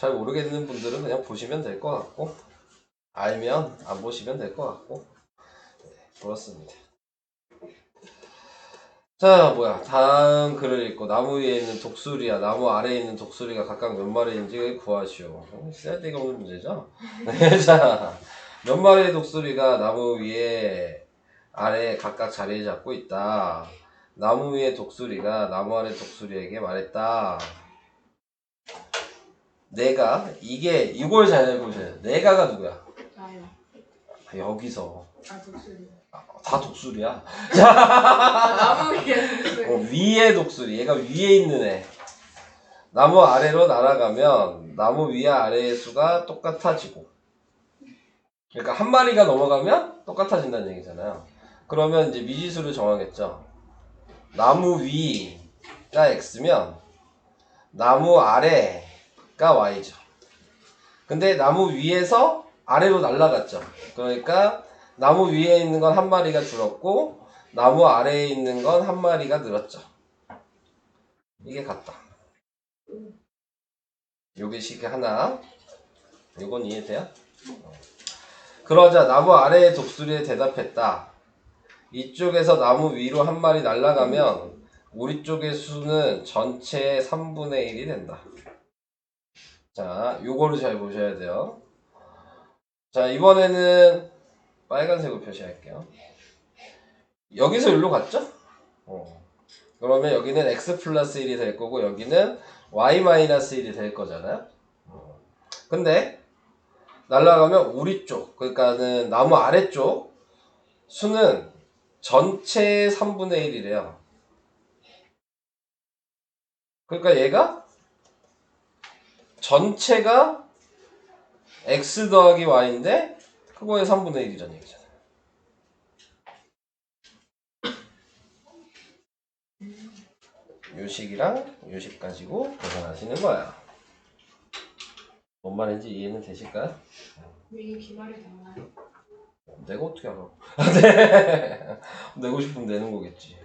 잘 모르겠는 분들은 그냥 보시면 될 것 같고, 알면 안 보시면 될 것 같고, 네, 그렇습니다. 자, 다음 글을 읽고 나무 위에 있는 독수리와 나무 아래에 있는 독수리가 각각 몇 마리인지 구하시오. 쓸데가 없는 문제죠? 네, 자, 몇 마리의 독수리가 나무 위에 아래에 각각 자리를 잡고 있다. 나무 위에 독수리가 나무 아래 독수리에게 말했다. 내가, 이걸 잘 보세요. 내가가 누구야? 나요. 여기서. 독수리. 다 독수리야. 나무 위에 독수리. 위에 독수리. 얘가 위에 있는 애. 나무 아래로 날아가면 나무 위와 아래의 수가 똑같아지고, 그러니까 한 마리가 넘어가면 똑같아진다는 얘기잖아요. 그러면 이제 미지수를 정하겠죠. 나무 위가 x면 나무 아래가 y죠. 근데 나무 위에서 아래로 날아갔죠. 그러니까 나무 위에 있는 건 한 마리가 줄었고 나무 아래에 있는 건 한 마리가 늘었죠. 이게 같다. 요게 식 하나. 요건 이해돼요? 그러자 나무 아래의 독수리에 대답했다. 이쪽에서 나무 위로 한 마리 날아가면 우리 쪽의 수는 전체의 3분의 1이 된다. 자, 요거를 잘 보셔야 돼요. 자, 이번에는 빨간색으로 표시할게요. 여기서 여기로 갔죠? 그러면 여기는 x 플러스 1이 될 거고 여기는 y 마이너스 1이 될 거잖아요. 근데 날아가면 우리 쪽, 그러니까는 나무 아래쪽 수는 전체의 3분의 1이래요. 그러니까 얘가 전체가 x 더하기 y인데 그거의 3분의 1이라는 얘기잖아요. 요식이랑 요식 가지고 계산하시는 거야. 뭔 말인지 이해는 되실까요? 왜 기말이 나와요? 내가 어떻게 알아? 네. 내고 싶으면 내는 거겠지.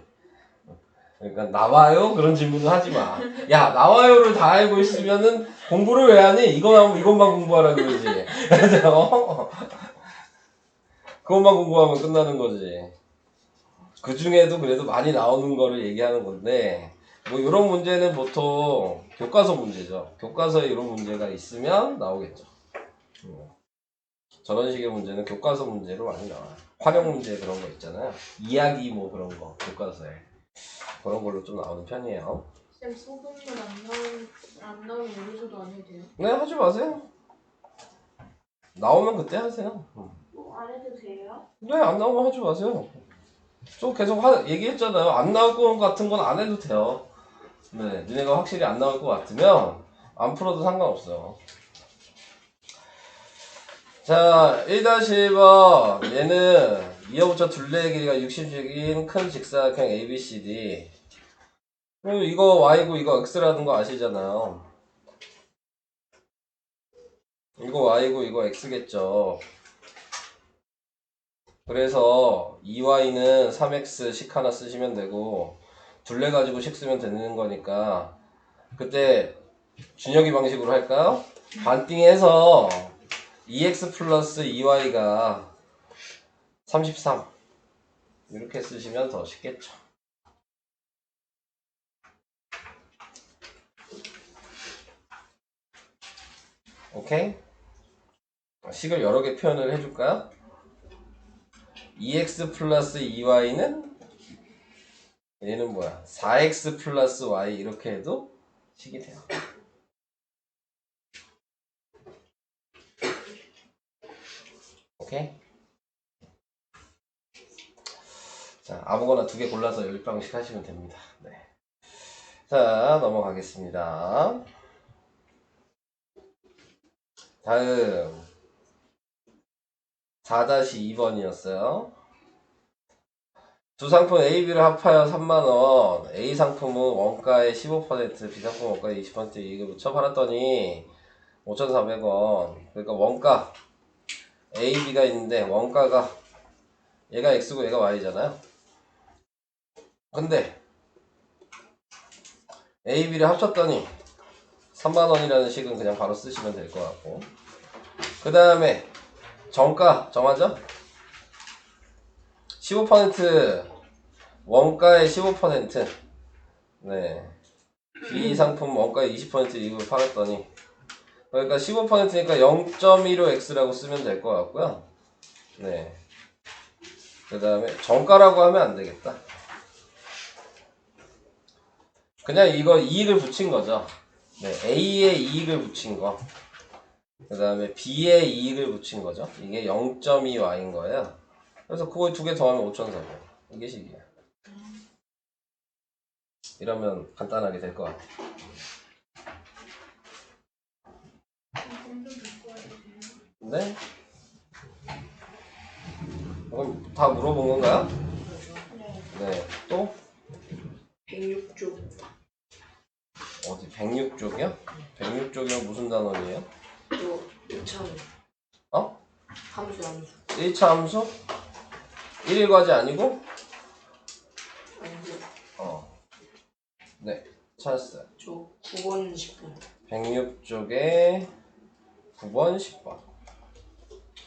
그러니까 나와요? 그런 질문은 하지 마. 야, 나와요를 다 알고 있으면은 공부를 왜 하니? 이것만 공부하라 그러지. 그것만 공부하면 끝나는 거지. 그 중에도 그래도 많이 나오는 거를 얘기하는 건데, 뭐 이런 문제는 보통 교과서 문제죠. 교과서에 이런 문제가 있으면 나오겠죠. 저런 식의 문제는 교과서 문제로 많이 나와요. 활용 문제 그런 거 있잖아요. 이야기 뭐 그런 거 교과서에 그런 걸로 좀 나오는 편이에요. 쌤 소금물 안 나오면 요리조도 안 해도 돼요? 네, 하지 마세요. 나오면 그때 하세요. 안 해도 돼요? 네, 안 나오면 하지 마세요. 저 계속 얘기했잖아요. 안 나올 것 같은 건 안 해도 돼요. 네, 니네가 확실히 안 나올 것 같으면 안 풀어도 상관없어요. 자, 1-1번 얘는 이어붙여 둘레의 길이가 60인 큰 직사각형 ABCD. 그럼 이거 Y고 이거 X라는 거 아시잖아요. 이거 Y고 이거 X겠죠. 그래서 2Y는 3X 식 하나 쓰시면 되고 둘레 가지고 식 쓰면 되는 거니까 그때 준혁이 방식으로 할까요? 반띵해서 2X 플러스 2Y가 33 이렇게 쓰시면 더 쉽겠죠. 오케이? 식을 여러 개 표현을 해줄까요? 2x 플러스 2y는 얘는 뭐야? 4x 플러스 y 이렇게 해도 식이 돼요. 오케이? 자, 아무거나 두 개 골라서 연립방식 하시면 됩니다. 네. 자, 넘어가겠습니다. 다음 4-2번이었어요. 두 상품 A, B를 합하여 3만원, A 상품은 원가의 15%, B 상품 원가의 20% 이익을 붙여 팔았더니 5,400원. 그러니까 원가 A, B가 있는데 원가가 얘가 X고 얘가 Y잖아요. 근데 A, B를 합쳤더니 3만원이라는 식은 그냥 바로 쓰시면 될 것 같고. 그 다음에 정가 정하죠? 15% 원가의 15%. 네. B상품 원가의 20% 이익을 팔았더니 그러니까 15%니까 0.15x라고 쓰면 될 것 같고요. 네. 그 다음에 정가라고 하면 안 되겠다. 그냥 이거 이익을 붙인 거죠. 네. A의 이익을 붙인 거. 그 다음에 B의 이익을 붙인 거죠. 이게 0.2y인 거예요. 그래서 그거 두 개 더하면 5,400. 이게 식이에요. 이러면 간단하게 될 것 같아요. 네? 그럼 다 물어본 건가요? 네. 또? 106쪽. 어디 106쪽이요? 106쪽이면 무슨 단원이에요? 또 1차 어? 함수. 1차 함수? 1일 과제 아니고? 아니고 네. 찾았어요. 저 9번 10번. 106쪽에 9번, 10번.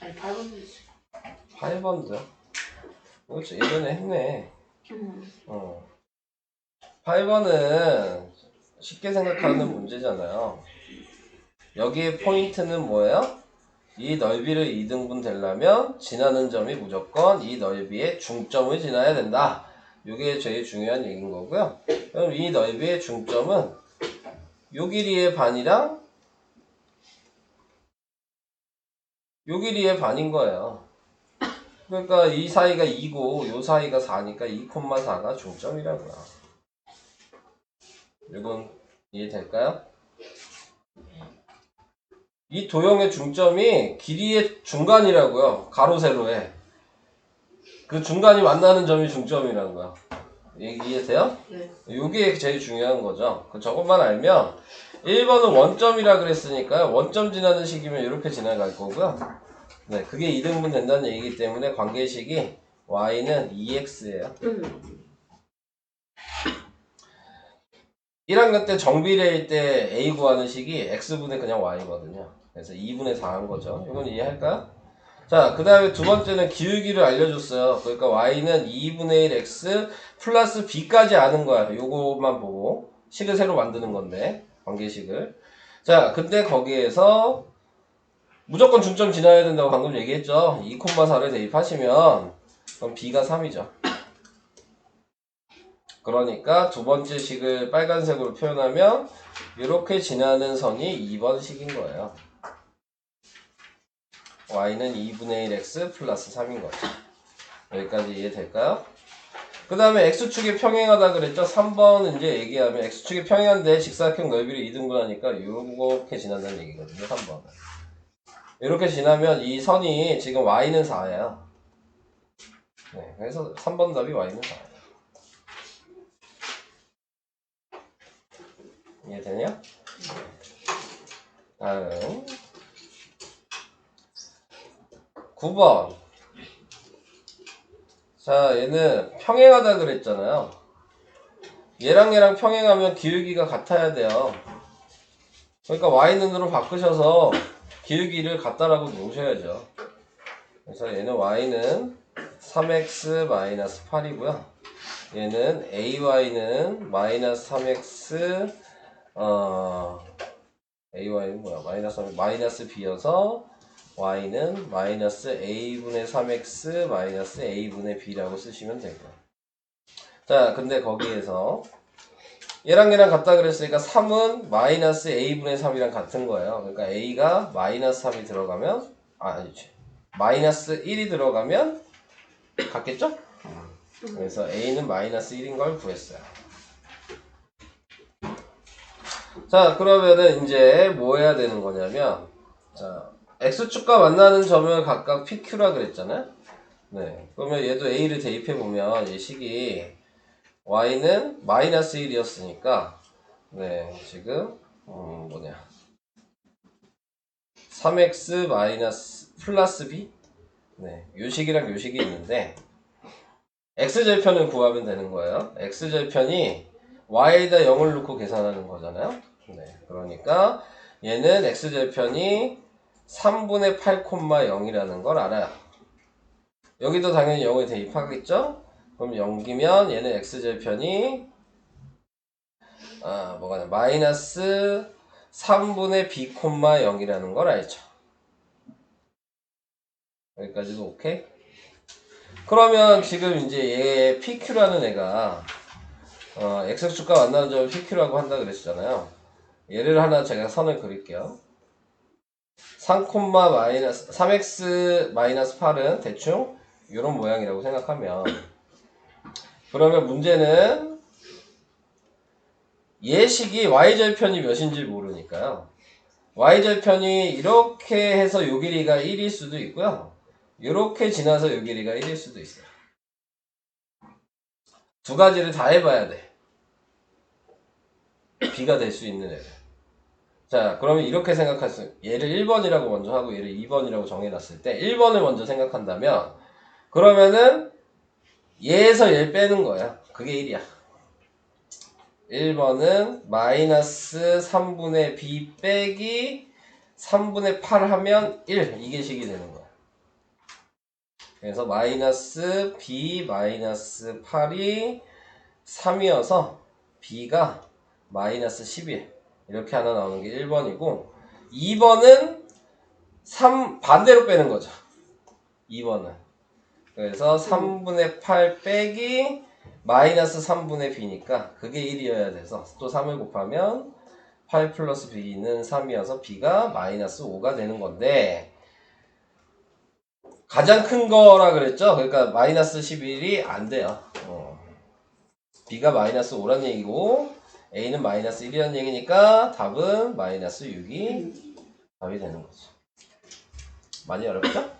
아니 8번도 있어요. 8번도요? 그렇죠. 예전에 했네. 8번은 쉽게 생각하는 문제잖아요. 여기에 포인트는 뭐예요? 이 넓이를 2등분 되려면 지나는 점이 무조건 이 넓이의 중점을 지나야 된다. 이게 제일 중요한 얘기인 거고요. 그럼 이 넓이의 중점은 요 길이의 반이랑 요 길이의 반인 거예요. 그러니까 이 사이가 2고 요 사이가 4니까 2,4가 중점이라고요. 이건 이해될까요? 이 도형의 중점이 길이의 중간이라고요. 가로 세로에. 그 중간이 만나는 점이 중점이라는 거야. 이해돼요? 네. 이게 제일 중요한 거죠. 저것만 알면 1번은 원점이라 그랬으니까 원점 지나는 식이면 이렇게 지나갈 거고요. 네, 그게 2등분 된다는 얘기이기 때문에 관계식이 y는 2x예요. 1학년 때 정비례일 때 a 구하는 식이 x분의 그냥 y거든요. 그래서 2분의 4 한 거죠. 이건 이해할까요? 자, 그 다음에 두 번째는 기울기를 알려줬어요. 그러니까 y는 2분의 1 x 플러스 b까지 아는 거야. 요것만 보고 식을 새로 만드는 건데 관계식을. 자, 근데 거기에서 무조건 중점 지나야 된다고 방금 얘기했죠. 2,4를 대입하시면 그럼 b가 3이죠. 그러니까 두 번째 식을 빨간색으로 표현하면 이렇게 지나는 선이 2번 식인 거예요. y는 2분의 1x 플러스 3인 거죠. 여기까지 이해될까요? 그 다음에 x축이 평행하다 그랬죠? 3번은 이제 얘기하면 x축이 평행한데 직사각형 넓이를 2등분하니까 이렇게 지난다는 얘기거든요. 3번은. 이렇게 지나면 이 선이 지금 y는 4예요. 네, 그래서 3번 답이 y는 4예요. 이해되냐? 다음 9번. 자, 얘는 평행하다 그랬잖아요. 얘랑 평행하면 기울기가 같아야 돼요. 그러니까 y는으로 바꾸셔서 기울기를 같다라고 놓으셔야죠. 그래서 얘는 y는 3x-8이고요. 얘는 ay는 마이너스 3x ay는 뭐야? 마이너스 b여서 y는 마이너스 a분의 3x 마이너스 a분의 b라고 쓰시면 되고요. 자, 근데 거기에서 얘랑 같다 그랬으니까 3은 마이너스 a분의 3이랑 같은 거예요. 그러니까 a가 마이너스 3이 들어가면 아니지. 마이너스 1이 들어가면 같겠죠? 그래서 a는 마이너스 1인 걸 구했어요. 자, 그러면은 이제 뭐 해야 되는 거냐면, 자, x축과 만나는 점을 각각 pq라 그랬잖아요? 네. 그러면 얘도 a를 대입해보면 이 식이 y는 마이너스 1이었으니까, 네, 지금, 3x 마이너스 플러스 b? 네, 요 식이랑 요 식이 있는데, x절편을 구하면 되는 거예요. x절편이 y에다 0을 넣고 계산하는 거잖아요. 네, 그러니까 얘는 x절편이 3분의 8,0이라는 걸 알아요. 여기도 당연히 0을 대입하겠죠? 그럼 0이면 얘는 x절편이 뭐가 마이너스 3분의 b, 0이라는 걸 알죠. 여기까지도 오케이? 그러면 지금 이제 얘 PQ라는 애가 x축과 만나는 점을 PQ라고 한다 그랬잖아요. 얘를 하나 제가 선을 그릴게요. 3x 마이너스 8은 대충 이런 모양이라고 생각하면, 그러면 문제는 얘식이 y절편이 몇인지 모르니까요. y절편이 이렇게 해서 요 길이가 1일 수도 있고요. 이렇게 지나서 요 길이가 1일 수도 있어요. 두 가지를 다 해봐야 돼. b가 될 수 있는 애를. 자, 그러면 이렇게 생각할 수, 얘를 1번이라고 먼저 하고 얘를 2번이라고 정해놨을 때 1번을 먼저 생각한다면, 그러면은 얘에서 얘를 빼는 거야. 그게 1이야. 1번은 마이너스 3분의 b 빼기 3분의 8 하면 1, 이게 식이 되는 거야. 그래서 마이너스 b 마이너스 8이 3이어서 b가 마이너스 11, 이렇게 하나 나오는 게 1번이고, 2번은 3 반대로 빼는 거죠. 2번은 그래서 3분의 8 빼기 마이너스 3분의 b니까 그게 1이어야 돼서 또 3을 곱하면 8 플러스 b는 3이어서 b가 마이너스 5가 되는 건데, 가장 큰 거라 그랬죠? 그러니까 마이너스 11이 안 돼요. b가 마이너스 5란 얘기고 a는 마이너스 1이란 얘기니까 답은 마이너스 6이 답이 되는 거죠. 많이 어렵죠?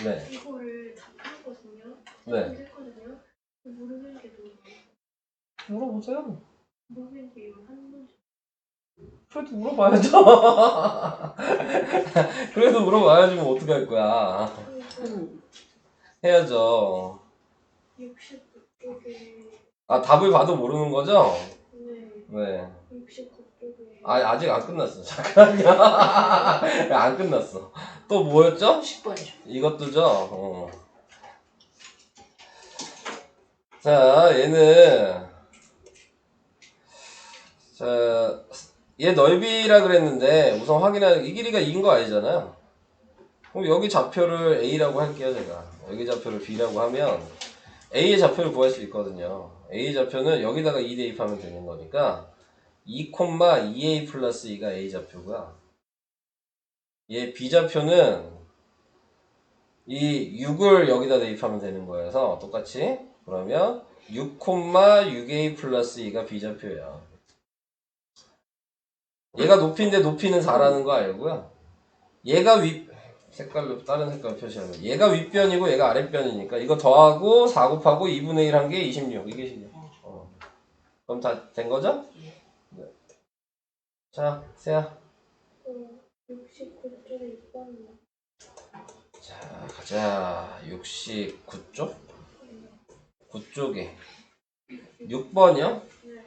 네. 이거를 다 풀었거든요. 네. 했거든요. 모르는 게 너무 물어보세요. 모르는 게 이거 한 번씩. 그래도 물어봐야죠. 그래도 물어봐야지 뭐 어떻게 할 거야. 해야죠. 69쪽에 답을 봐도 모르는 거죠? 네. 네. 69쪽에 아직 안 끝났어. 잠깐만요. 안 끝났어. 또 뭐였죠? 10번이죠. 이것도죠. 자, 얘는 얘 넓이라 그랬는데 우선 확인하는, 이 길이가 2인 거 아니잖아요. 그럼 여기 좌표를 A라고 할게요, 제가. 여기 좌표를 B라고 하면 A의 좌표를 구할 수 있거든요. A의 좌표는 여기다가 2 대입하면 되는 거니까 2,2A 플러스 2가 A 좌표고요. 얘 B 좌표는 이 6을 여기다 대입하면 되는 거여서 똑같이, 그러면 6,6A 플러스 2가 B 좌표예요. 얘가 높이인데 높이는 4라는 거 알고요. 얘가 색깔로 다른 색깔로 표시하면 얘가 윗변이고 얘가 아랫변이니까 이거 더하고 4 곱하고 2분의 1 한 게 26, 이게 식이야. 그럼 다 된 거죠? 네. 자, 세야. 69쪽에 6번이요. 자, 가자. 69쪽? 9쪽에 6번이요? 네.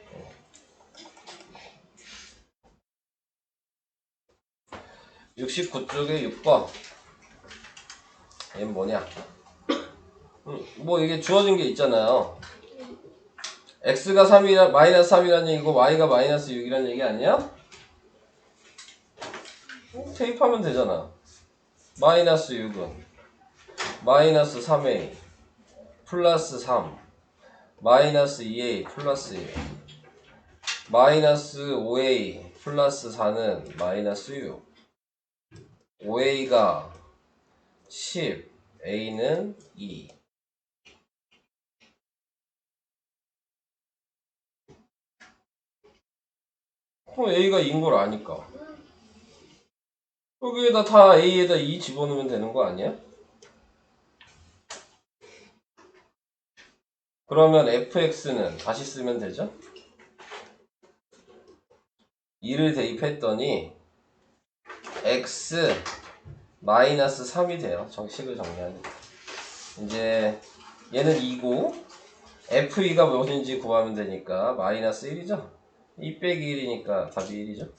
69쪽에 6번. 얘는 뭐냐? 뭐 이게 주어진 게 있잖아요. x가 3이라, 마이너스 3이라는 얘기고 y가 마이너스 6이라는 얘기 아니야? 대입하면 되잖아. 마이너스 6은 마이너스 3a 플러스 3 마이너스 2a 플러스 1 마이너스 5a 플러스 4는 마이너스 6, 5a가 10, a는 2. 그럼 a가 2인 걸 아니까 여기에다 다 a에다 2 집어넣으면 되는 거 아니야? 그러면 fx는 다시 쓰면 되죠? 2를 대입했더니 x 마이너스 3이 돼요. 정식을 정리하니까. 이제 얘는 2고 FE가 무엇인지 구하면 되니까 마이너스 1이죠? 2 빼기 1이니까 답이 1이죠?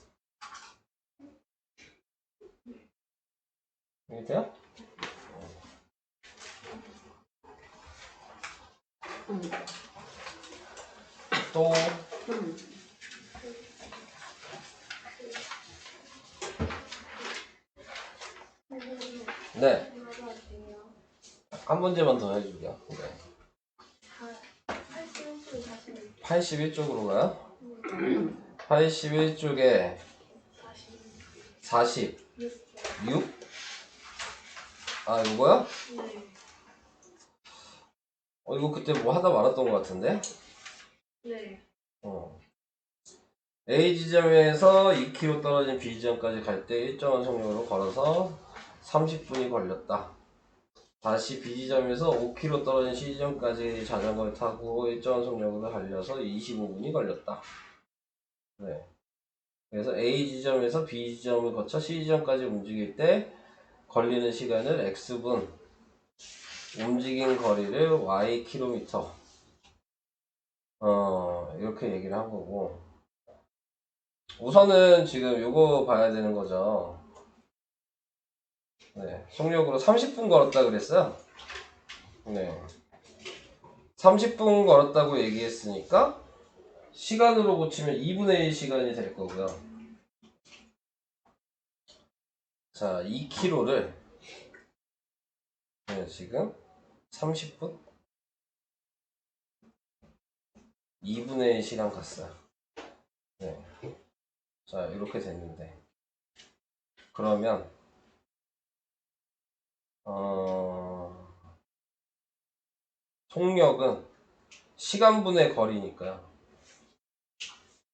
이게 돼요? 또 네. 한 문제만 더 해줄게요. 네. 81쪽으로 가요? 81쪽에 46? 아, 이거요? 네. 이거 그때 뭐 하다 말았던 것 같은데? 네. A 지점에서 2km 떨어진 B 지점까지 갈 때 일정한 속력으로 걸어서 30분이 걸렸다. 다시 B 지점에서 5km 떨어진 C 지점까지 자전거를 타고 일정한 속력으로 달려서 25분이 걸렸다. 네. 그래서 A 지점에서 B 지점을 거쳐 C 지점까지 움직일 때 걸리는 시간을 X분, 움직인 거리를 Y 킬로미터. 이렇게 얘기를 한 거고. 우선은 지금 요거 봐야 되는 거죠. 네. 속력으로 30분 걸었다 그랬어요. 네. 30분 걸었다고 얘기했으니까 시간으로 고치면 2분의 1 시간이 될 거고요. 자, 2km를 네, 지금 30분 2분의 1 시간 갔어요. 네. 자, 이렇게 됐는데 그러면 속력은 시간분의 거리니까요.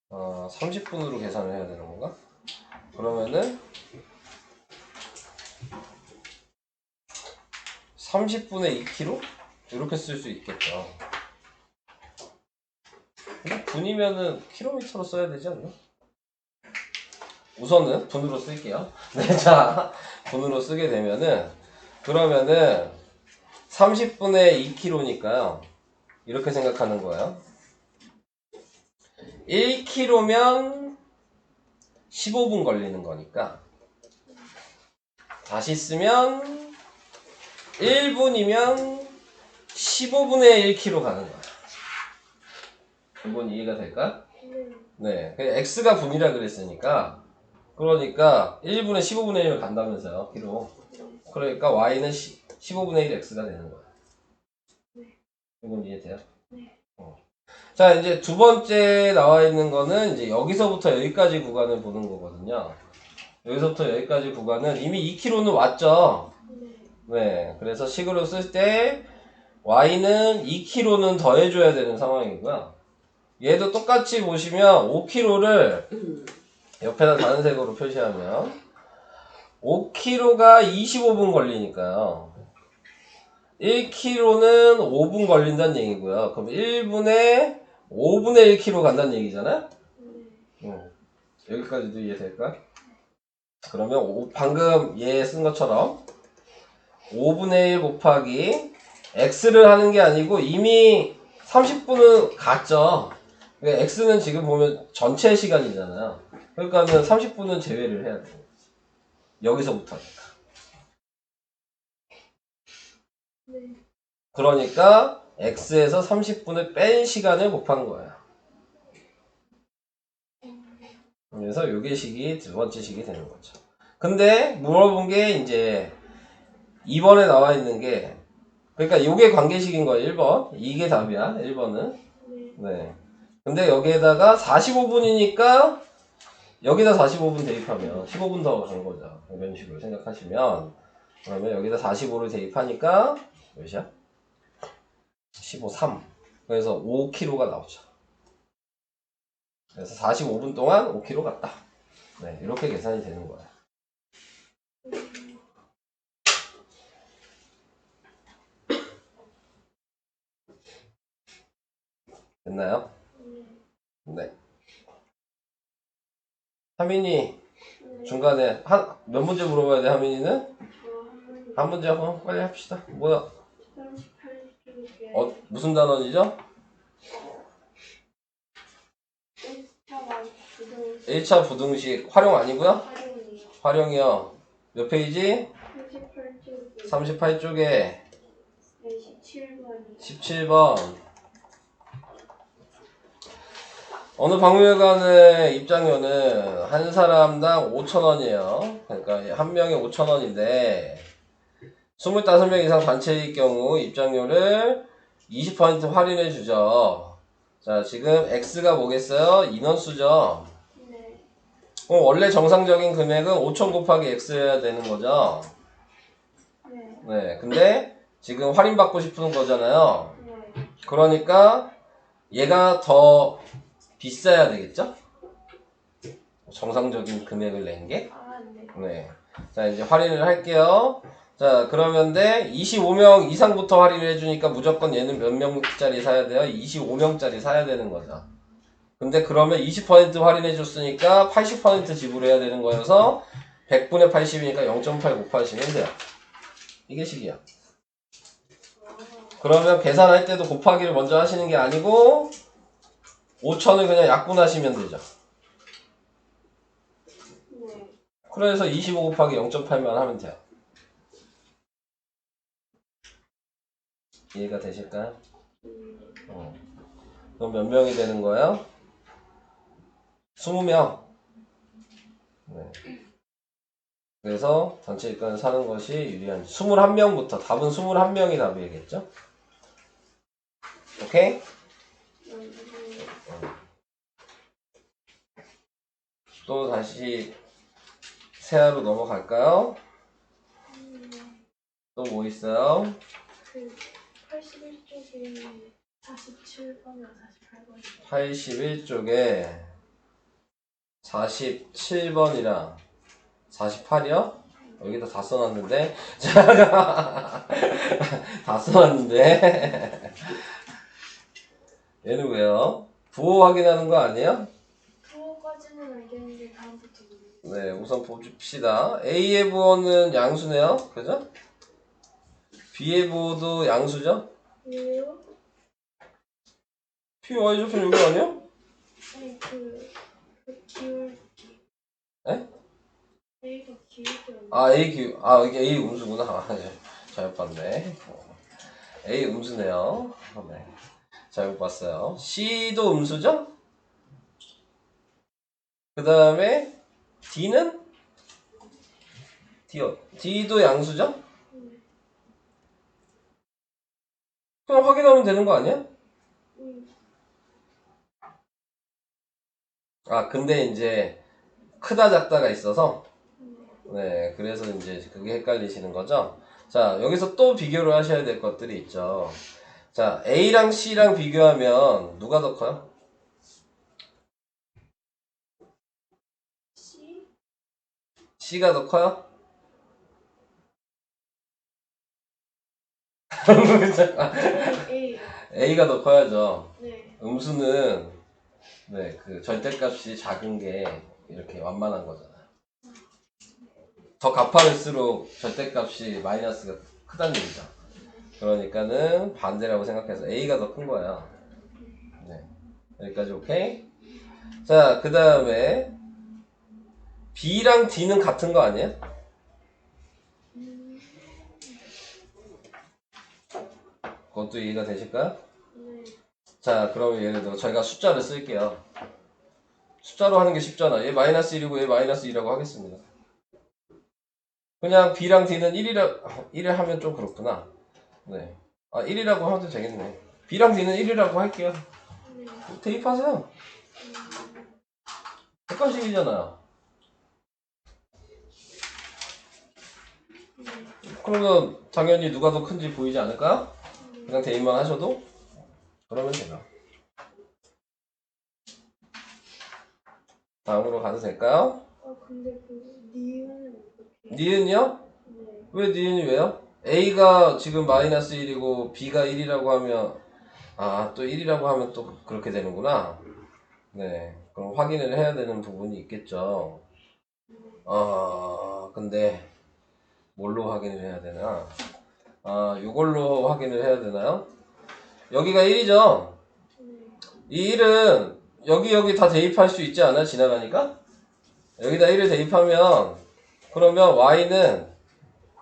30분으로 계산을 해야 되는 건가? 그러면은 30분의 2km? 이렇게 쓸 수 있겠죠. 근데 분이면은 킬로미터로 써야 되지 않나? 우선은 분으로 쓸게요. 네, 자, 분으로 쓰게 되면은 그러면은 30분의 2km니까요. 이렇게 생각하는 거예요. 1km면 15분 걸리는 거니까 다시 쓰면 1분이면 15분의 1km 가는 거야. 이건 이해가 될까? 네. x가 분이라 그랬으니까 그러니까 1분에 15분의 1을 간다면서요. km. 그러니까 y는 15분의 1 x가 되는 거야. 이건 이해돼요? 자, 이제 두 번째 나와 있는 거는 이제 여기서부터 여기까지 구간을 보는 거거든요. 여기서부터 여기까지 구간은 이미 2km는 왔죠. 네. 그래서 식으로 쓸 때 y는 2km는 더해줘야 되는 상황이고요. 얘도 똑같이 보시면 5km를 옆에다 다른 색으로 표시하면 5km가 25분 걸리니까요. 1km는 5분 걸린다는 얘기고요. 그럼 1분에 5분의 1km 간다는 얘기잖아요? 여기까지도 이해될까? 그러면 방금 얘 쓴 것처럼 5분의 1 곱하기 x를 하는 게 아니고 이미 30분은 갔죠. x는 지금 보면 전체 시간이잖아요. 그러니까는 30분은 제외를 해야 돼요. 여기서부터니까. 그러니까 x에서 30분을 뺀 시간을 곱한 거예요. 그래서 요게 식이 두 번째 식이 되는 거죠. 근데 물어본 게 이제 2번에 나와 있는 게 그러니까 요게 관계식인 거예요. 1번. 이게 답이야. 1번은. 네. 근데 여기에다가 45분이니까 여기다 45분 대입하면 15분 더 간 거죠. 이런 식으로 생각하시면 그러면 여기다 45를 대입하니까 몇이야? 15, 3. 그래서 5km가 나오죠. 그래서 45분 동안 5km 갔다. 네, 이렇게 계산이 되는 거예요. 됐나요? 네. 하민이 중간에 몇 문제 물어봐야 돼, 하민이는? 한 문제 한번 빨리 합시다. 뭐야? 무슨 단원이죠? 1차 부등식 활용 아니고요? 활용이요. 활용이요. 몇 페이지? 38쪽에 38쪽에 17번이요. 17번. 어느 박물관의 입장료는 한 사람당 5,000원이에요. 그러니까 한 명에 5,000원인데 25명 이상 단체일 경우 입장료를 20% 할인해 주죠. 자, 지금 X가 뭐겠어요? 인원수죠. 네. 그럼 원래 정상적인 금액은 5,000 곱하기 X여야 되는 거죠. 네. 네, 근데 지금 할인받고 싶은 거잖아요. 네. 그러니까 얘가 더 비싸야 되겠죠? 정상적인 금액을 낸 게. 아, 네. 네. 자, 이제 할인을 할게요. 자, 그러면 25명 이상부터 할인을 해주니까 무조건 얘는 몇 명짜리 사야 돼요? 25명짜리 사야 되는 거죠. 근데 그러면 20% 할인해 줬으니까 80% 지불해야 되는 거여서 100분의 80이니까 0.8 곱하시면 돼요. 이게 식이야. 그러면 계산할 때도 곱하기를 먼저 하시는 게 아니고 5,000을 그냥 약분하시면 되죠. 네. 그래서 25 곱하기 0.8만 하면 돼요. 이해가 되실까요? 그럼 몇 명이 되는 거예요? 20명. 네. 그래서 전체 일간을 사는 것이 유리한 21명부터 답은 21명이 답이겠죠? 오케이? 또 다시 세아로 넘어갈까요? 또 뭐 있어요? 그 81쪽에 47번이랑 48번. 81쪽에 47번이랑 48이요? 여기다 다 써놨는데 다 써놨는데 얘는 왜요? 부호 확인하는 거 아니에요? 그거까지는 알겠는데 다음부터 모르겠어요. 네, 우선 봅시다. A의 부호는 양수네요. 그죠? B의 부호도 양수죠? 왜요? P, Y 접근 여기 아니야? 아니 기울기. 에? A가 기울기 없네. 아, 이게 A 음수구나. 아, 잘못 봤네. A 음수네요. 네. 잘못 봤어요. C도 음수죠? 그 다음에 D는? D도 양수죠? 그냥 확인하면 되는 거 아니야? 아, 근데 이제 크다 작다가 있어서 네, 그래서 이제 그게 헷갈리시는 거죠? 자, 여기서 또 비교를 하셔야 될 것들이 있죠. 자, A랑 C랑 비교하면 누가 더 커요? C? C가 더 커요? A. A가 더 커야죠. 네. 음수는 네, 그 절대값이 작은 게 이렇게 완만한 거잖아요. 더 가파를수록 절대값이 마이너스가 크다는 얘기죠. 그러니까는 반대라고 생각해서 A가 더 큰 거예요. 네. 여기까지 오케이? 자, 그 다음에 B랑 D는 같은 거 아니에요? 그것도 이해가 되실까요? 네. 자, 그러면 예를 들어 저희가 숫자를 쓸게요. 숫자로 하는 게 쉽잖아. 얘 마이너스 1이고 얘 마이너스 2라고 하겠습니다. 그냥 B랑 D는 1을 하면 좀 그렇구나. 네. 아, 1이라고 하도 되겠네. B랑 D는 1이라고 할게요. 네. 대입하세요. 객관식이잖아요. 그러면 당연히 누가 더 큰지 보이지 않을까요? 그냥 대입만 하셔도 그러면 돼요. 다음으로 가도 될까요? 근데 그 니은은 어떻게? 니은이요? 네. 왜 니은이 왜요? A가 지금 마이너스 1이고 B가 1이라고 하면 또 1이라고 하면 또 그렇게 되는구나. 네, 그럼 확인을 해야 되는 부분이 있겠죠. 근데 뭘로 확인을 해야 되나? 요걸로 확인을 해야 되나요? 여기가 1이죠? 이 1은 여기 다 대입할 수 있지 않아? 지나가니까? 여기다 1을 대입하면 그러면 y는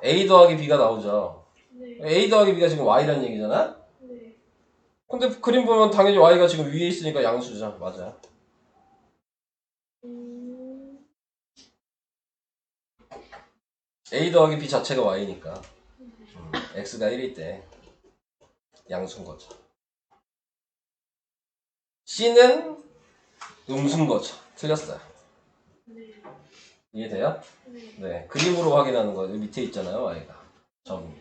a 더하기 b가 나오죠. 네. a 더하기 b가 지금 y란 얘기잖아? 네. 근데 그림 보면 당연히 y가 지금 위에 있으니까 양수죠. 맞아. a 더하기 b 자체가 y니까 x가 1일 때 양수인 거죠. c는 음수인 거죠. 틀렸어요. 네. 이해돼요? 네. 네. 그림으로 확인하는 거. 여기 밑에 있잖아요. y가. 점.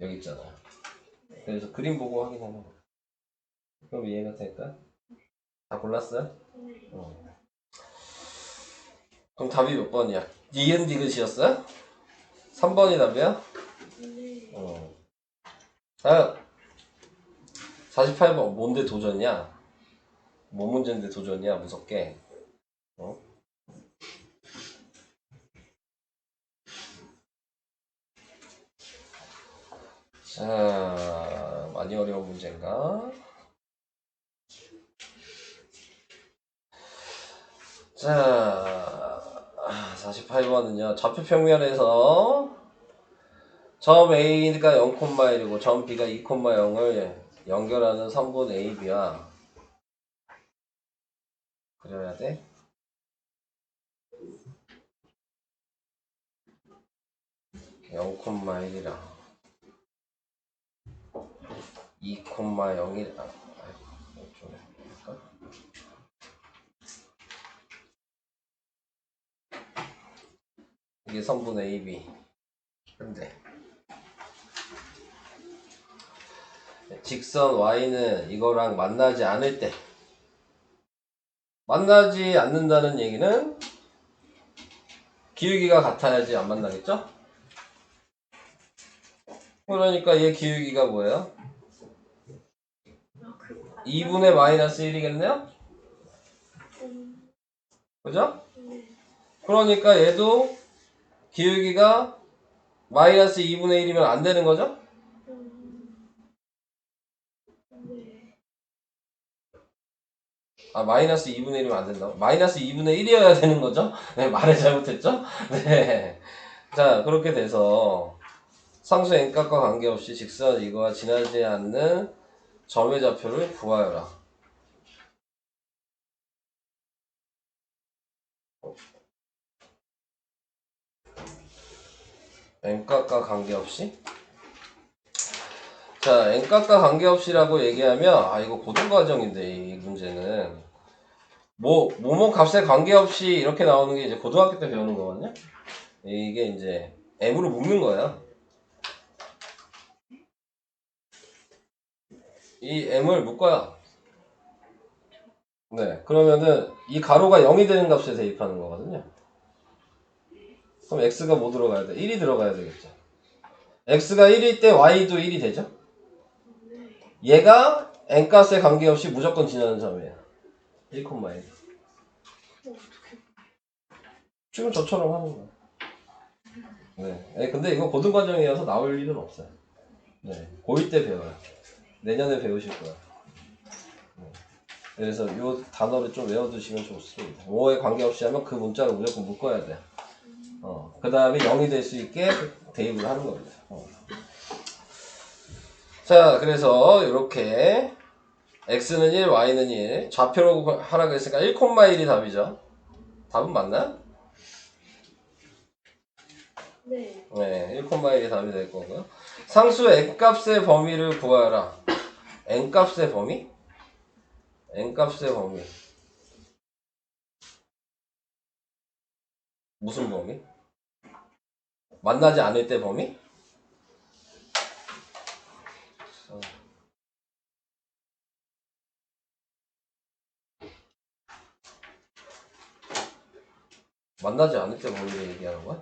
여기 있잖아요. 그래서 그림 보고 확인하는 거. 그럼 이해가 될까? 다 골랐어요? 네. 그럼 답이 몇 번이야? 니은 디귿이었어요? 3번이 답이야? 네. 다음 48번 뭔데 도전이야? 뭔 문제인데 도전이야? 무섭게. 자, 많이 어려운 문제인가? 자, 48번은요. 좌표 평면에서 점 A가 0,1이고 점 B가 2,0을 연결하는 선분 AB와 그려야 돼? (0,1이랑) 2,0이랑 이게 선분 AB. 근데 직선 Y는 이거랑 만나지 않을 때, 만나지 않는다는 얘기는 기울기가 같아야지 안 만나겠죠? 그러니까 얘 기울기가 뭐예요? 2분의 마이너스 1이겠네요? 그죠? 네. 그러니까 얘도 기울기가 마이너스 2분의 1이면 안 되는 거죠? 네. 아, 마이너스 2분의 1이면 안 된다고? 마이너스 2분의 1이어야 되는 거죠? 네, 말을 잘못했죠? 네. 자, 그렇게 돼서 상수 n값과 관계없이 직선 이거와 지나지 않는 점의 좌표를 구하여라. n값과 관계없이? 자, n값과 관계없이라고 얘기하면 아, 이거 고등과정인데 이 문제는 뭐뭐 값에 관계없이 이렇게 나오는 게 이제 고등학교 때 배우는 거거든요. 이게 이제 m으로 묶는 거예요. 이 m을 묶어요. 네, 그러면은 이 가로가 0이 되는 값에 대입하는 거거든요. 그럼 x가 뭐 들어가야 돼? 1이 들어가야 되겠죠. x가 1일 때 y도 1이 되죠. 얘가 n값에 관계없이 무조건 지나는 점이에요. 1,1. 지금 저처럼 하는 거예요. 네. 근데 이거 고등과정이어서 나올 일은 없어요. 네. 고1 때 배워요. 내년에 배우실 거예요. 네. 그래서 이 단어를 좀 외워두시면 좋습니다. 5에 관계없이 하면 그 문자를 무조건 묶어야 돼요. 그 다음에 0이 될 수 있게 대입을 하는 겁니다. 자, 그래서 이렇게 x는 1, y는 1 좌표로 하라 그랬으니까 1,1이 답이죠. 답은 맞나요? 네. 네, 1,1이 답이 될 거고요. 상수 n값의 범위를 구하라. n값의 범위? n값의 범위. 무슨 범위? 만나지 않을 때 범위? 만나지 않을 때 범위를 얘기하는 거야?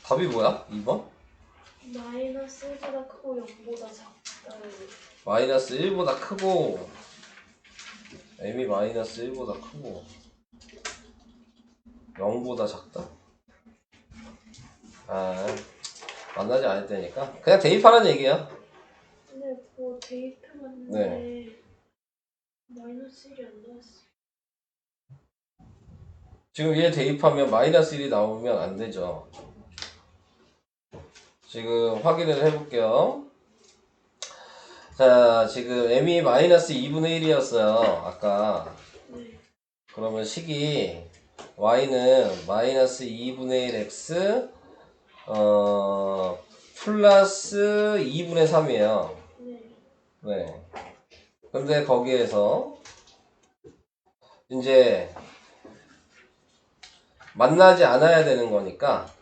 답이 뭐야? 2번? 마이너스 1보다 크고 0보다 작다. 마이너스 1보다 크고 m이 마이너스 1보다 크고 0보다 작다? 아, 만나지 않았다니까. 그냥 대입하라는 얘기야. 근데 뭐 대입해봤는데 마이너스 1이 안 나왔어. 지금 얘 대입하면 마이너스 1이 나오면 안 되죠. 지금 확인을 해볼게요. 자, 지금 m이 마이너스 2분의 1이었어요. 아까. 네. 그러면 식이 y는 마이너스 2분의 1 x 플러스 2분의 3이에요. 네. 네. 근데 거기에서 이제 만나지 않아야 되는 거니까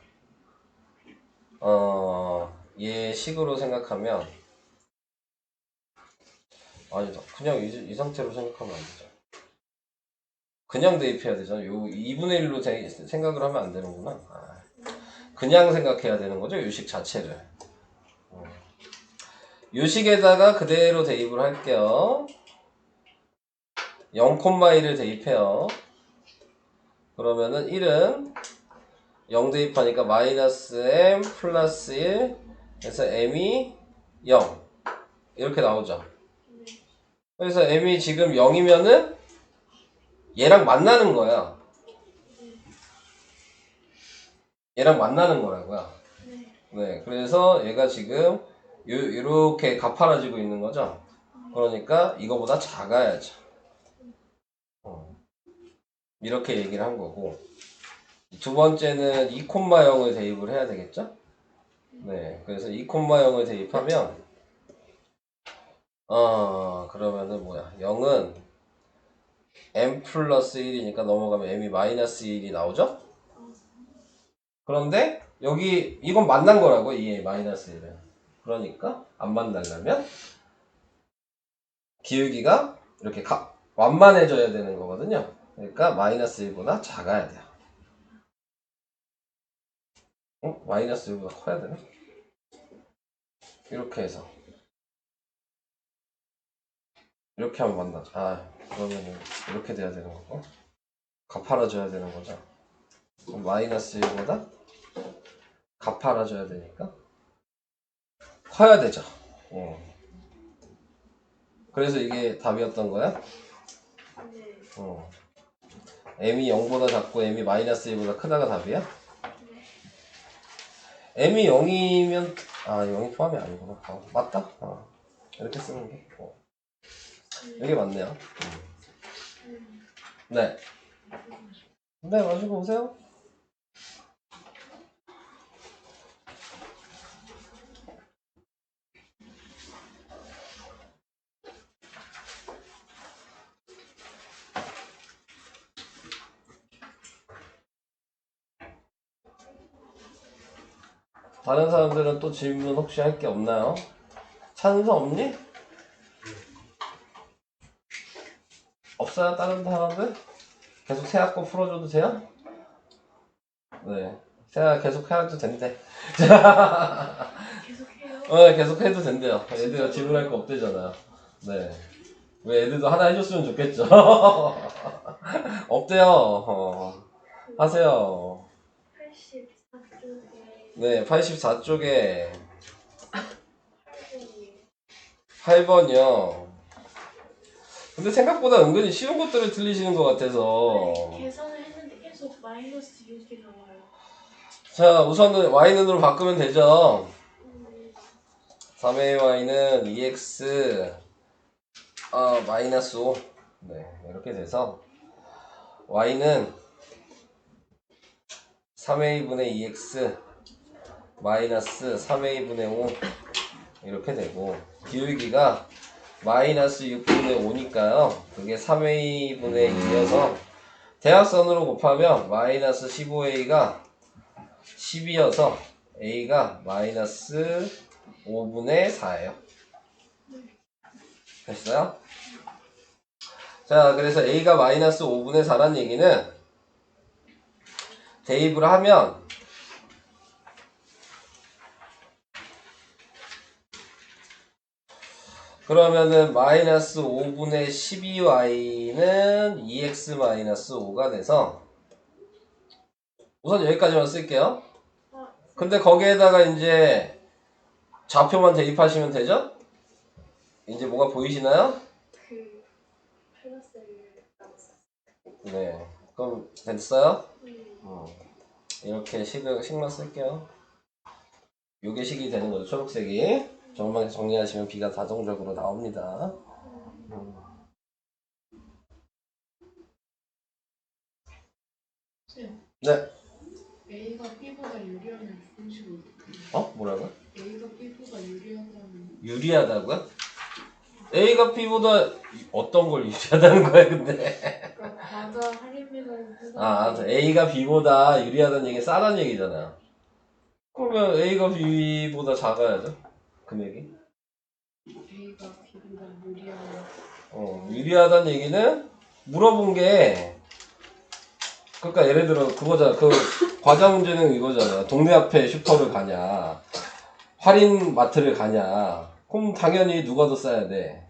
얘 식으로 생각하면 아니다. 그냥 이 상태로 생각하면 안 되죠. 그냥 대입해야 되잖아. 요 2분의 1로 생각을 하면 안 되는구나. 그냥 생각해야 되는 거죠. 요식 자체를. 요식에다가 그대로 대입을 할게요. 0,1을 대입해요. 그러면은 1은 0 대입하니까 마이너스 m 플러스 1 그래서 m이 0 이렇게 나오죠. 그래서 m이 지금 0이면은 얘랑 만나는 거야. 얘랑 만나는 거라고요. 네, 그래서 얘가 지금 이렇게 가파라지고 있는 거죠. 그러니까 이거보다 작아야죠. 이렇게 얘기를 한 거고, 두 번째는 2,0을 대입을 해야 되겠죠? 네, 그래서 2,0을 대입하면 그러면은 뭐야? 0은 m 플러스 1이니까 넘어가면 m이 마이너스 1이 나오죠? 그런데 여기 이건 만난 거라고, 이 마이너스 1은. 그러니까 안 만나려면 기울기가 이렇게 완만해져야 되는 거거든요. 그러니까 마이너스 1보다 작아야 돼요. 마이너스 1보다 커야 되나? 이렇게 해서 이렇게 하면 만나죠. 그러면은 이렇게 돼야 되는 거고 가팔아줘야 되는 거죠. 그럼 마이너스 1보다 가팔아줘야 되니까 커야 되죠. 그래서 이게 답이었던 거야? 네. m이 0보다 작고 m이 마이너스 1보다 크다가 답이야? m이 0이면 0이 포함이 아니구나. 맞다. 이렇게 쓰는 게 이게 맞네요. 네. 네, 마시고 오세요. 다른 사람들은 또 질문 혹시 할 게 없나요? 찬서 없니? 없어요? 다른 사람들? 계속 세아 거 풀어줘도 돼요? 네. 세아 계속 해도 된대. 계속해요. 계속 해도 된대요. 애들 질문할 거 없대잖아요. 네. 왜 애들도 하나 해줬으면 좋겠죠. 없대요. 하세요. 84쪽에 네, 84쪽에 8번이에요. 8번이요. 근데 생각보다 은근히 쉬운 것들을 틀리시는 것 같아서. 계산을 했는데 계속 마이너스 6이 나와요. 자, 우선은 y는으로 바꾸면 되죠. 3ay는 2x 마이너스 5. 네, 이렇게 돼서 y는 3a분의 2x 마이너스 3a분의 5 이렇게 되고 기울기가 마이너스 6분의 5니까요. 그게 3a분의 2여서 대각선으로 곱하면 마이너스 15a가 10이어서 a가 마이너스 5분의 4예요. 됐어요? 자, 그래서 a가 마이너스 5분의 4란 얘기는 대입을 하면 그러면은 마이너스 5분의 12y는 2x 마이너스 5가 돼서 우선 여기까지만 쓸게요. 근데 거기에다가 이제 좌표만 대입하시면 되죠? 이제 뭐가 보이시나요? 그 플러스 L을 나왔어. 네. 그럼 됐어요? 네. 이렇게 식만 쓸게요. 요게 식이 되는 거죠. 초록색이. 저것만 정리하시면 B가 자동적으로 나옵니다. 네. A가 B보다 유리하면 공식을 어떻게 해요? 어? 뭐라고요? A가 B보다 유리하다면 유리하다고요? A가 B보다 어떤 걸 유리하다는 거야, 근데? 그러니까 과자 할인비를 아, A가 B보다 유리하다는 얘기 싸다는 얘기잖아요. 그러면 A가 B보다 작아야죠, 금액이. A가 B보다 유리하면 유리하다는 얘기는 물어본 게, 그러니까 예를 들어 그거잖아. 그 과자 문제는 이거잖아. 동네 앞에 슈퍼를 가냐, 할인 마트를 가냐. 그럼 당연히 누가 더 싸야 돼?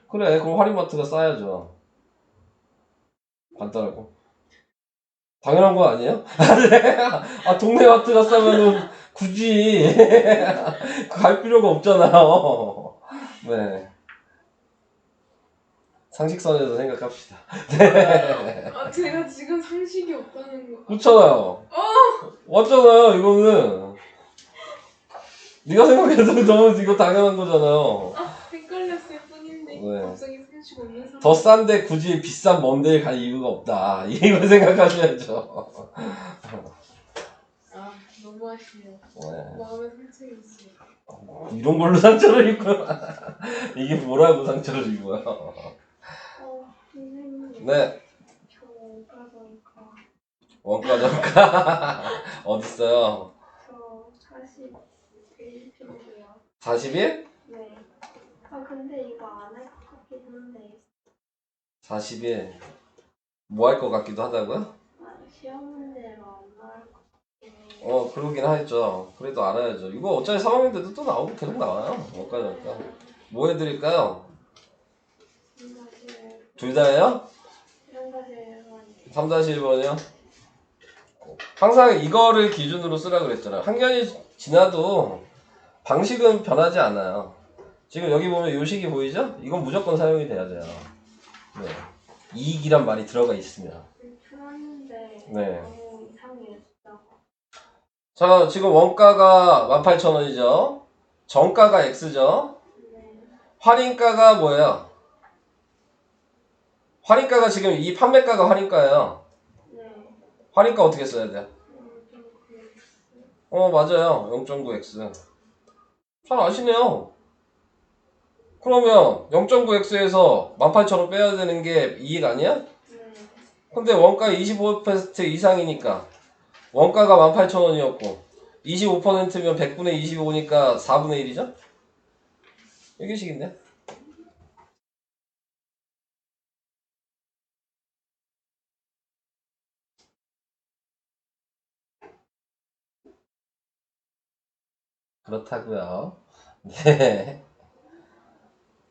그래, 그럼 할인마트가 싸야죠. 간단하고. 당연한 거 아니에요? 아, 동네 마트가 싸면은 굳이 갈 필요가 없잖아요. 네. 상식선에서 생각합시다. 아 제가 지금 상식이 없다는 거. 그렇잖아요. 맞잖아요, 이거는. 네가 생각해도 너무 이거 당연한 거잖아요. 헷갈렸을 뿐인데 네. 갑자기 상식 없는 상황. 더 싼데 굳이 비싼 먼 데를 갈 이유가 없다. 이걸 생각하셔야죠. 아 너무 아쉬워요. 네. 마음에 상처가 있어요. 이런 걸로 상처를 입고 이게 뭐라고 상처를 입어요? 선생님. 네. 저 원가니까 원가 정가 어딨어요? 저 41필요해요. 41? 네. 아 근데 이거 안 할 것 같긴 한데. 41. 뭐 할 것 같기도 하다고요? 아 시험 문제로 안 나올 것 같긴 해요. 그러긴 하겠죠. 그래도 알아야죠. 이거 어차피 3학년 때도 또 나오고 계속 나와요. 원가 정가. 뭐 해드릴까요? 사실 둘 다예요? 이런 사실 3-1번이요? 항상 이거를 기준으로 쓰라 그랬잖아요. 학년이 지나도 방식은 변하지 않아요. 지금 여기 보면 요 식이 보이죠? 이건 무조건 사용이 돼야 돼요. 네. 이익이란 말이 들어가 있으면. 풀었는데 네. 너무 이상해요 진짜. 자, 지금 원가가 18,000원이죠. 정가가 X죠. 네. 할인가가 뭐예요? 할인가가 지금 이 판매가가 할인가예요. 네. 할인가 어떻게 써야 돼요? 맞아요. 0.9X. 잘 아시네요. 그러면 0.9X에서 18,000원 빼야 되는 게 이익 아니야? 네. 근데 원가 25% 이상이니까 원가가 18,000원이었고 25%면 100분의 25니까 4분의 1이죠? 이게 식인데? 그렇다고요. 네.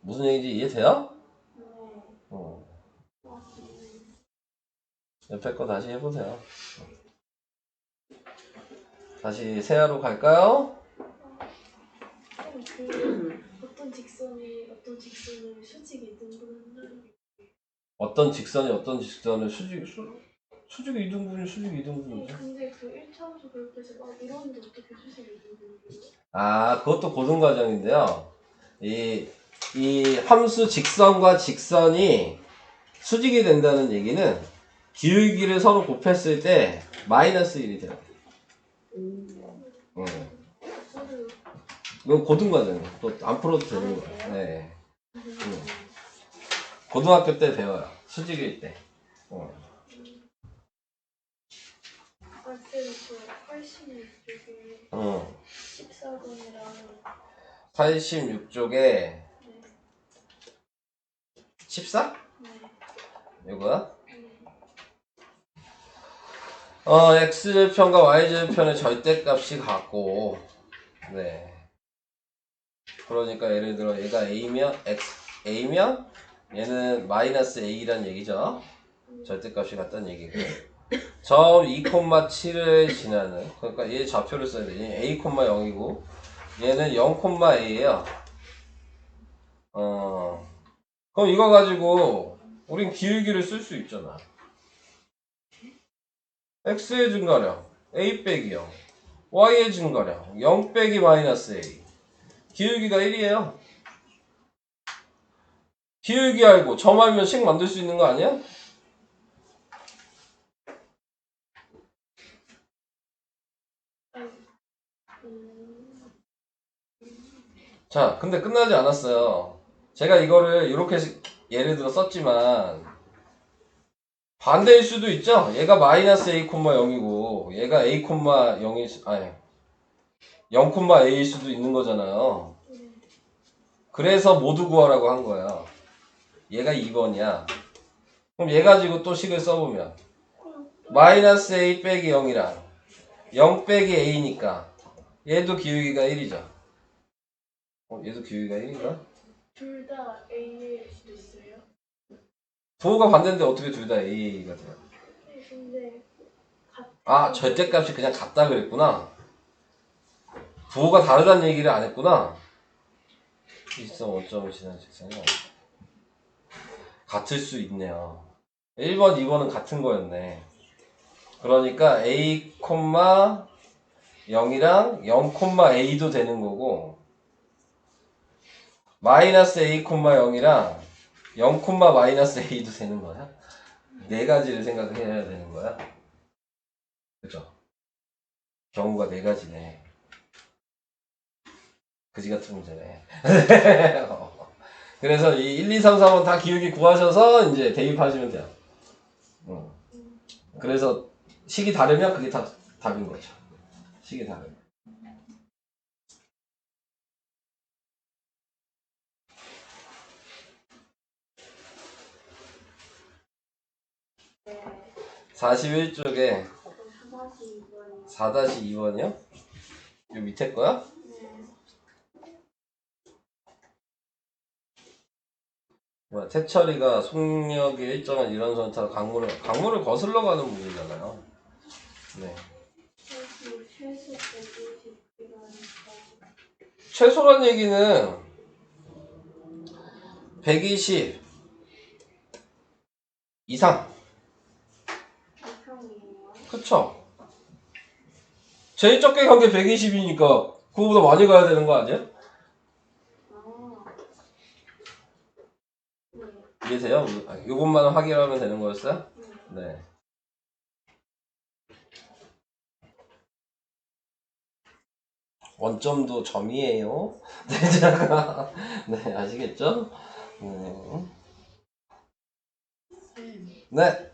무슨 얘기인지 이해돼요? 네. 어. 옆에 거 다시 해보세요. 다시 세아로 갈까요? 그 어떤 직선을 수직 이등분한다는 게 어떤 직선이 어떤 직선을 수직 이등분이 수직 이등분이죠. 근데 그 1차원수 그렇게해서 막 이러는데 어떻게 수직 이등분이에요? 아, 그것도 고등 과정인데요. 이 함수 직선과 직선이 수직이 된다는 얘기는 기울기를 서로 곱했을 때 마이너스 1이 돼요. 이건 고등 과정이에요. 또 안 풀어도 되는 거예요. 네. 고등학교 때 배워요. 수직일 때. 아쌤 저 86쪽에 14번이랑 86쪽에 네. 14? 네. 이거야? x절편과 y절편의 절대값이 같고, 네. 그러니까 예를 들어 얘가 a면 a면 얘는 마이너스 a란 얘기죠. 절대값이 같다는 얘기고. 점 2,7을 지나는, 그러니까 얘 좌표를 써야 돼. 얘 a, 0이고 얘는 0,a예요. 그럼 이거 가지고 우린 기울기를 쓸 수 있잖아. x의 증가량 a 빼기 0, y의 증가량 0 빼기 마이너스 a. 기울기가 1이에요. 기울기 알고 점 알면 식 만들 수 있는 거 아니야? 자, 근데 끝나지 않았어요. 제가 이거를 이렇게 예를 들어 썼지만 반대일 수도 있죠? 얘가 마이너스 a, 0이고 얘가 a, 0일 아니 0,a일 수도 있는 거잖아요. 그래서 모두 구하라고 한 거야. 얘가 2번이야. 그럼 얘 가지고 또 식을 써보면 마이너스 a 빼기 0이랑 0 빼기 a니까 얘도 기울기가 1이죠. 얘도 기울기가 1인가? 둘 다 A일 수도 있어요. 부호가 반대인데 어떻게 둘 다 a가 돼요? 네, 근데 아, 절대값이 그냥 같다 그랬구나. 부호가 다르다는 얘기를 안 했구나. 일성 5점을 지난 직선이 같을 수 있네요. 1번, 2번은 같은 거였네. 그러니까 a, 0이랑 0,a도 되는 거고 마이너스 a, 0이랑 0, 마이너스 a도 되는 거야. 네 가지를 생각해야 되는 거야. 그죠? 경우가 네 가지네. 그지 같은 문제네. 그래서 이 1, 2, 3, 4번 다 기울기 구하셔서 이제 대입하시면 돼요. 그래서 식이 다르면 그게 다 답인 거죠. 식이 다르면. 네. 41쪽에 4-2번이요. 4-2번이요? 요 밑에 거야? 네. 뭐야, 태철이가 속력이 일정한 이런선을 타고 강물을 거슬러 가는 문제잖아요. 네. 최소 120km니까. 최소란 얘기는 120 이상. 이상이에요. 그쵸? 제일 적게 간 게 120이니까 그거보다 많이 가야 되는 거 아니야? 아. 네. 이해돼요? 요것만 확인하면 되는 거였어요? 네. 원점도 점이에요. 네, 아시겠죠? 네. 네.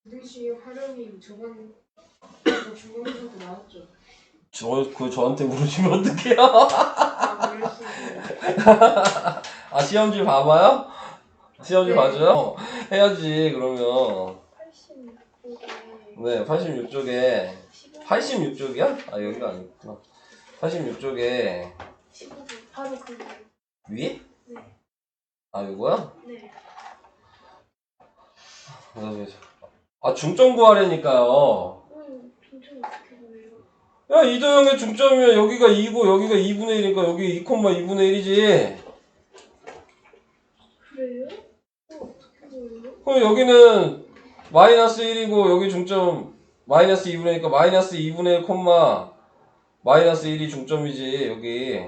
당시 활용이 저번 중간고사도 나왔죠. 저한테 물으시면 어떡해요? 아, 그랬어요. 아, 시험지 봐봐요? 시험지 네. 봐줘요? 해야지, 그러면. 86쪽에 네, 86쪽에. 86쪽이야? 아, 여기가 아니구나. 86쪽에 15분. 바로 그거. 위에? 네. 아, 이거야? 네. 아, 중점 구하라니까요. 빈좀 어떻게 보여요? 야, 이도형의 중점이면 여기가 2고 여기가 2분의 1이니까 여기 2,2분의 1이지. 그래요? 어떻게 보여요? 그럼 여기는 마이너스 1이고 여기 중점 마이너스 2분의 1이니까 마이너스 2분의 1, 마이너스 1이 중점이지. 여기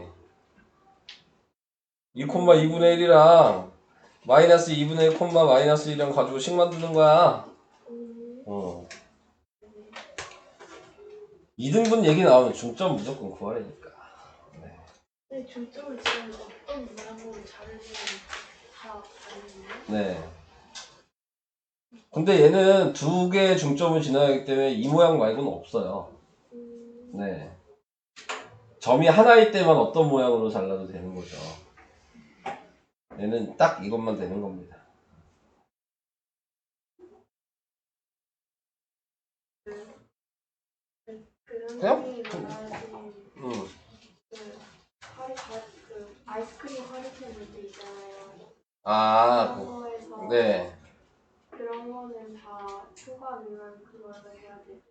2,2분의 1이랑 마이너스 2분의 1, 마이너스 1이랑 가지고 식 만드는 거야. 어. 2등분 얘기 나오면 중점 무조건 구하라니까. 네. 네, 중점을 지나면 어떤 모양으로 자르는 다 다르네요. 네. 근데 얘는 두 개의 중점을 지나기 때문에 이 모양 말고는 없어요. 네. 점이 하나일 때만 어떤 모양으로 잘라도 되는 거죠. 얘는 딱 이것만 되는 겁니다. 그냥? 선생님이 말하신 그 아이스크림 화르트 물때 있잖아요. 아, 그거에서 네. 그런 거는 다 추가되면 그걸로 해야 돼.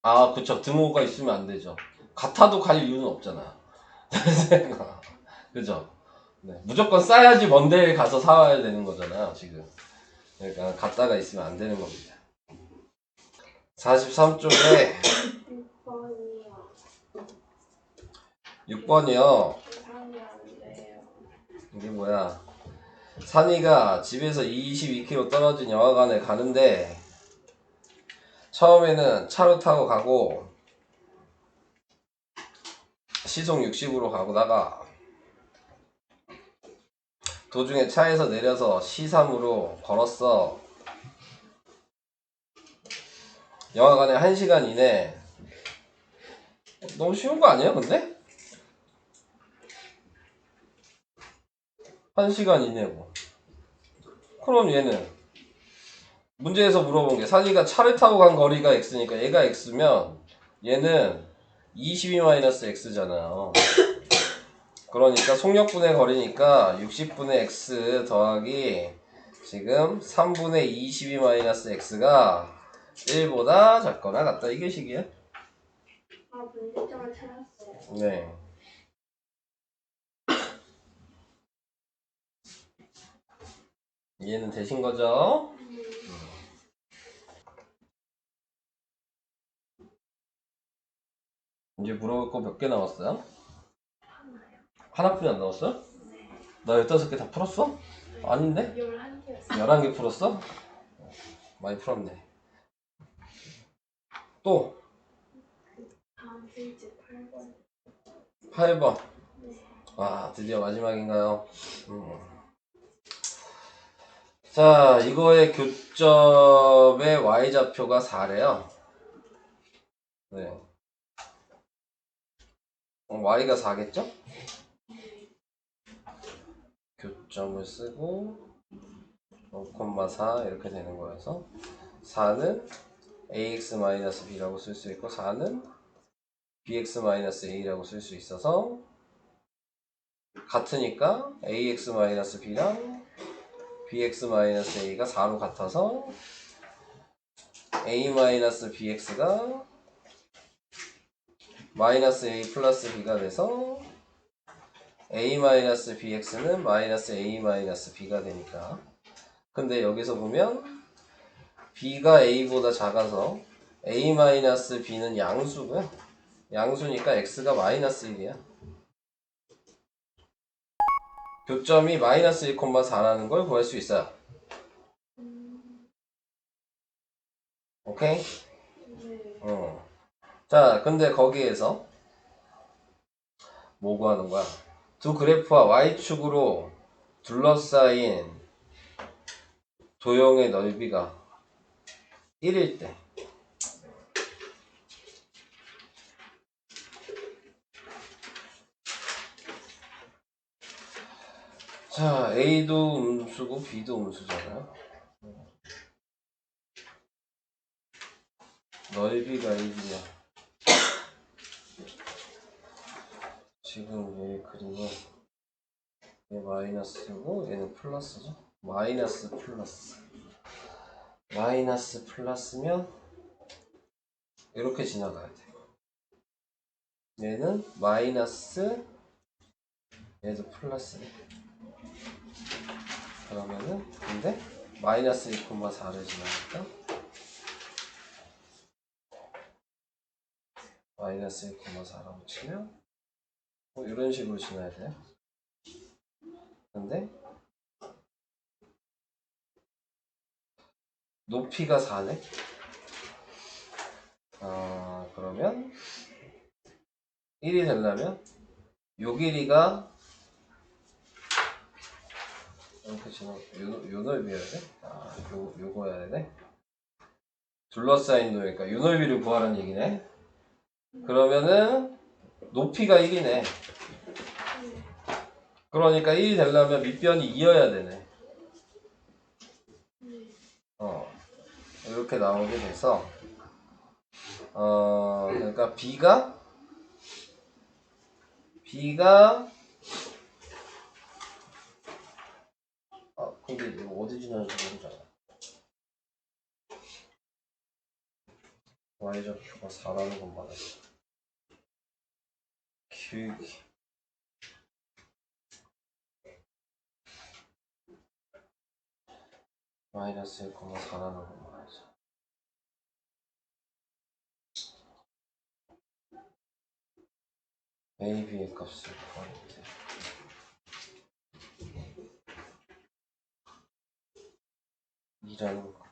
아, 그쵸. 등호가 있으면 안 되죠. 같아도 갈 이유는 없잖아. 그죠? 네. 무조건 싸야지 먼 데에 가서 사와야 되는 거잖아요, 지금. 그러니까 같다가 있으면 안 되는 겁니다. 43쪽에 6번이요. 6번이요. 계산이 안 돼요. 이게 뭐야? 산이가 집에서 22km 떨어진 영화관에 가는데 처음에는 차로 타고 가고 시속 60으로 가고다가 도중에 차에서 내려서 C3으로 걸었어. 영화관에 1시간 이내. 너무 쉬운 거 아니에요, 근데? 1시간 이내고. 그럼 얘는 문제에서 물어본 게 산이가 차를 타고 간 거리가 x니까 얘가 x면 얘는 22-x잖아요. 그러니까 속력분의 거리니까 60분의 x 더하기 지금 3분의 22-x가 1보다 작거나 같다. 이게 식이에요? 아, 문제점을 찾았어요. 네. 이해는 되신 거죠? 이제 물어볼 거 몇 개 남았어요? 하나뿐이 안 남았어요? 나 15개 다 풀었어? 아닌데? 11개였어요. 11개 풀었어? 많이 풀었네. 또 다음 페이지 8번. 8번. 네. 아, 드디어 마지막인가요? 자, 이거의 교점의 y좌표가 4래요. 네. y가 4겠죠? 교점을 쓰고 5,4 이렇게 되는 거여서 4는 ax-b라고 쓸 수 있고 4는 bx-a라고 쓸 수 있어서 같으니까 ax-b랑 bx-a가 4로 같아서 a-bx가 -a 플러스 b가 돼서 a-bx는 -a-b가 되니까. 근데 여기서 보면 b가 a보다 작아서 a-b는 양수고요. 양수니까 x가 -1이야. 교점이 -1,4라는 걸 구할 수 있어요. 오케이? 네. 자, 근데 거기에서 뭐 구하는 거야? 두 그래프와 y축으로 둘러싸인 도형의 넓이가 1일 때 자, A도 음수고 B도 음수잖아요. 넓이가 1이야. 지금 얘 그림은 얘 마이너스고 얘는 플러스죠. 마이너스 플러스. 마이너스 플러스면 이렇게 지나가야 돼. 얘는 마이너스 얘도 플러스네. 그러면은 근데 마이너스 2,4를 지나니까 마이너스 1,4라고 치면 뭐 이런 식으로 지나야 돼요. 근데 높이가 4네. 그러면 1이 되려면 요 길이가 이렇게 지나 요 넓이여야 돼? 요거여야 돼? 둘러싸인 도니까 요 넓이를 구하라는 얘기네. 그러면은 높이가 1이네. 그러니까 1이 되려면 밑변이 2여야 되네. 이렇게 나오게 돼서 그러니까 B가 근데 이거 어디 지나는지 모르잖아. y좌표가 4라는 건 말이야. 기울기 마이너스 1,4라는 건 말이죠. a, b의 값을 구할 때 이라는 거가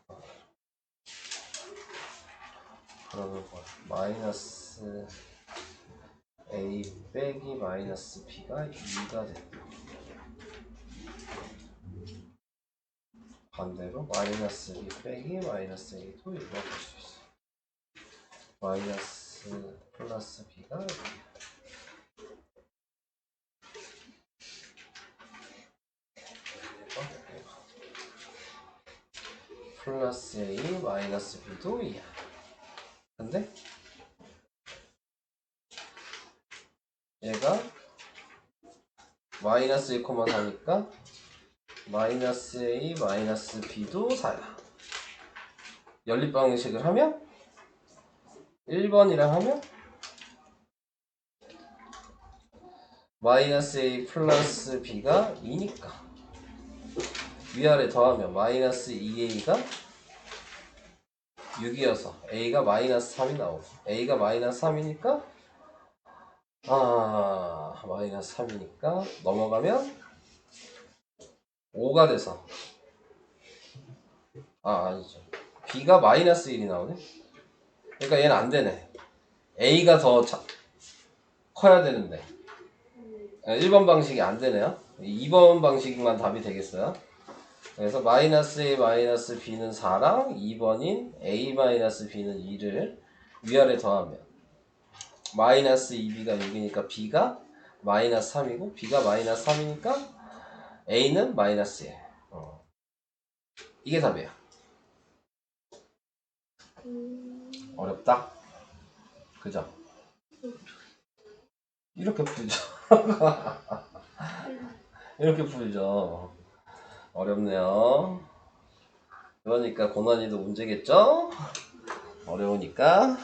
그러면 뭐야? 마이너스 a 빼기 마이너스 b가 2가 됐다. 반대로 마이너스 b 빼기 마이너스 a도 이렇게 볼 수 있어. 마이너스 플러스 b가 2. 플러스 a 마이너스 b도 2야. 근데 얘가 마이너스 1,4니까 마이너스 a 마이너스 b도 4야. 연립 방식을 하면 1번이랑 하면 마이너스 a 플러스 b가 2니까 위아래 더하면 마이너스 2a가 6이어서 a가 마이너스 3이 나오고 a가 마이너스 3이니까 마이너스 3이니까 넘어가면 5가 돼서 아니죠. b가 마이너스 1이 나오네. 그러니까 얘는 안 되네. a가 더 커야 되는데 1번 방식이 안 되네요. 2번 방식만 답이 되겠어요. 그래서 마이너스 a 마이너스 b는 4랑 2번인 a 마이너스 b는 2를 위아래 더하면 마이너스 2b가 6이니까 b가 마이너스 3이고 b가 마이너스 3이니까 a는 마이너스 1. 이게 답이야. 어렵다? 그죠? 이렇게 풀죠. 이렇게 풀죠. 어렵네요. 그러니까 고난이도 문제겠죠? 어려우니까